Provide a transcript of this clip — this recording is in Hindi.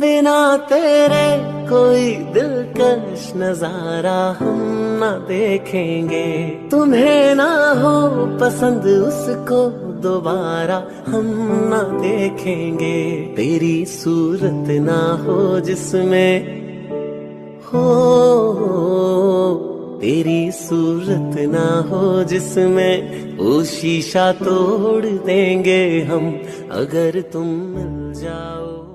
बिना तेरे कोई दिलकश नजारा हम न देखेंगे। तुम्हें ना हो पसंद उसको दोबारा हम न देखेंगे। तेरी सूरत ना हो जिसमें हो, तेरी सूरत ना हो जिसमें वो शीशा तोड़ देंगे हम, अगर तुम मिल जाओ।